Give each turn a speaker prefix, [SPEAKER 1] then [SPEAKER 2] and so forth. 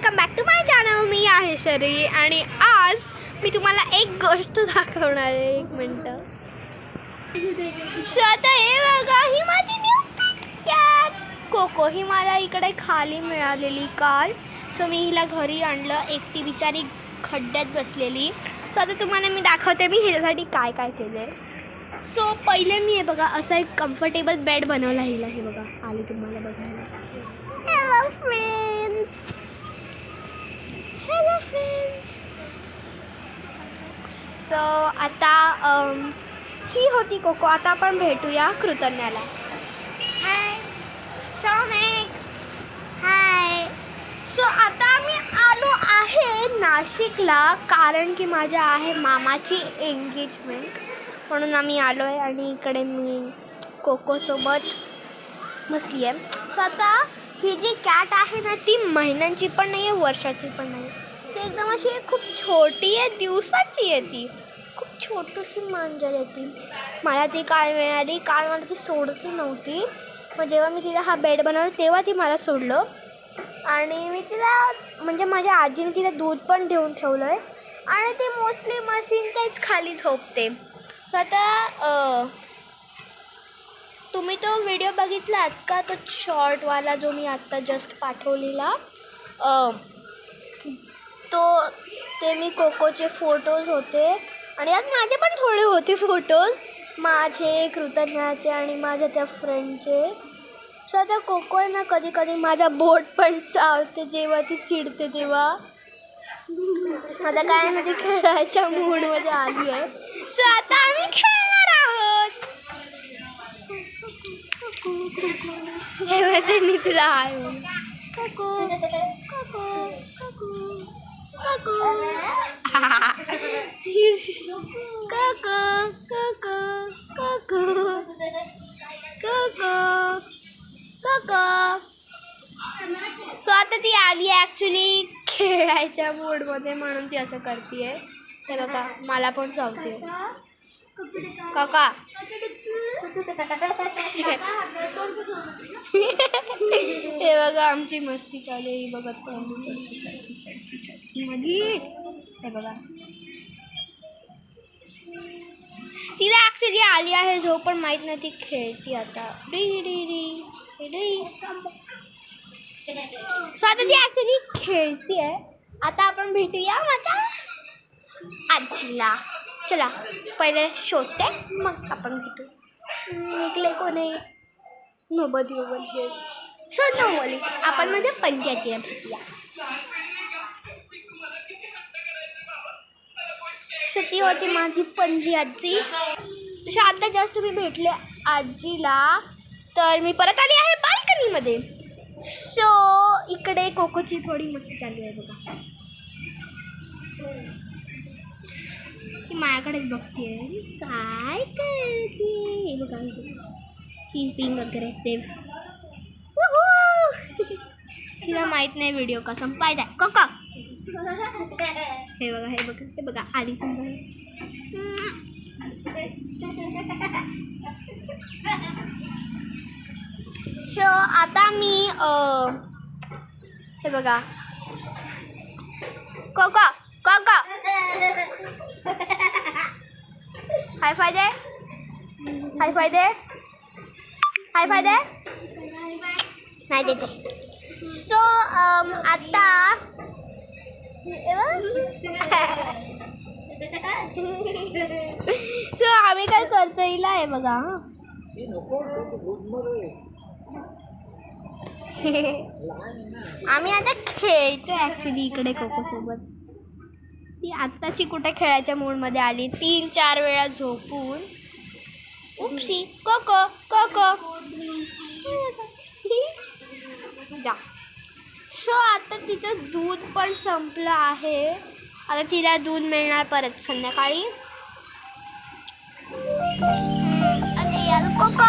[SPEAKER 1] Welcome back to my channel. मी आहे शरी आणि आज मी तुम्हाला एक गोष्ट दाखवणार आहे. एक मिनटं. आता हे बघा, ही माझी न्यू कॅट कोको. ही मला इकडे खाली मिळालेली काल. सो मी हिला घरी आणलं. एकटी बिचारी खड्ड्यात बसलेली. सो आता तुम्हाला मी दाखवते मी हिच्यासाठी काय काय केलं आहे. सो पहिले मी हे बघा असा एक कम्फर्टेबल बेड बनवला हिला. हे बघा आले तुम्हाला बघायला. Hello friends. Hello friends. So आता ही होती कोको. आता आपण भेटूया कृतज्ञाला. हाय सोनिक. हाय. सो आता मी आलो आहे नाशिकला कारण की माझ्या आहे मामाची एंगेजमेंट म्हणून आम्ही आलो आहे आणि इकडे मी कोकोसोबत बसली आहे. सो आता ही जी कॅट आहे ना ती महिन्यांची पण नाही आहे, वर्षाची पण नाही. ती एकदम अशी खूप छोटी आहे, दिवसाची आहे. ती खूप छोटीशी मांजर आहे ती. मला ती काल मिळाली. काल मला ती सोडतच नव्हती. मग जेव्हा मी तिला हा बेड बनवला तेव्हा ती मला सोडलं आणि मी तिला म्हणजे माझ्या आजीने तिला दूध पण देऊन ठेवलं आहे आणि ती मोस्टली मशीनच्याच खाली झोपते. तर आता तुम्ही तो व्हिडिओ बघितलात का, तो शॉर्टवाला जो मी आत्ता जस्ट पाठवलेला, ते मी कोकोचे फोटोज होते आणि यात माझे पण थोडे होते फोटोज, माझे, कृतज्ञाचे आणि माझ्या त्या फ्रेंडचे. सो आता कोको आहे ना कधी कधी माझा बोट पण चावते जेव्हा ती चिडते तेव्हा. आता काय ना ती खेळायच्या मूडमध्ये आली आहे. सो आता आम्ही खेळणार आहोत. हे त्यांनी तुला आहे कोको कोको कोको कोको कोको कोको कोको कोको. सो आता ती आली आहे ॲक्च्युली खेळायच्या मूडमध्ये म्हणून ती असं करते आहे. हे बघा मला पण चावते काका. हे बघा आमची मस्ती चालू आहे. बघत माझी. हे बघा तिला ॲक्च्युली आली आहे झोप पण माहीत नाही. ती खेळती आता. सो आता ती ॲक्च्युली खेळती आहे. आता आपण भेटूया माझ्या आजीला. चला पहिले शोधते मग आपण भेटू. निघले कोणी nobody over. So no worries, आपण म्हणजे पंचायतीला भेटूया. सो ती होती माझी पणजी आजी. सो आता जास्त मी भेटले आजीला तर मी परत आली आहे बाल्कनीमध्ये. सो इकडे कोकोची थोडी मस्ती चालू आहे बघा. ती माझ्याकडेच बघते काय करते. हे बघा ही इज बीइंग अग्रेसिव्ह. तिला माहीत नाही व्हिडिओ का संपायचा. कोको हे बघा हे बघा हे बघा आली तुम्ही. सो आता मी हे बघा कोको कोको हाय फाय दे. हाय फाय दे. हाय फाय दे. नाही देते. सो आता सो आम्ही काय करतो हिला हे बघा. आम्ही आता खेळतो ॲक्च्युली इकडे कोकोसोबत. ती आत्ताची कुठे खेळायच्या मूडमध्ये आली. 3-4 वेळा झोपून. उपशी कोको कोको जा. सो आता तिचं दूध पण संपलं आहे. आता तिला दूध मिळणार परत संध्याकाळी. अरे यार कोको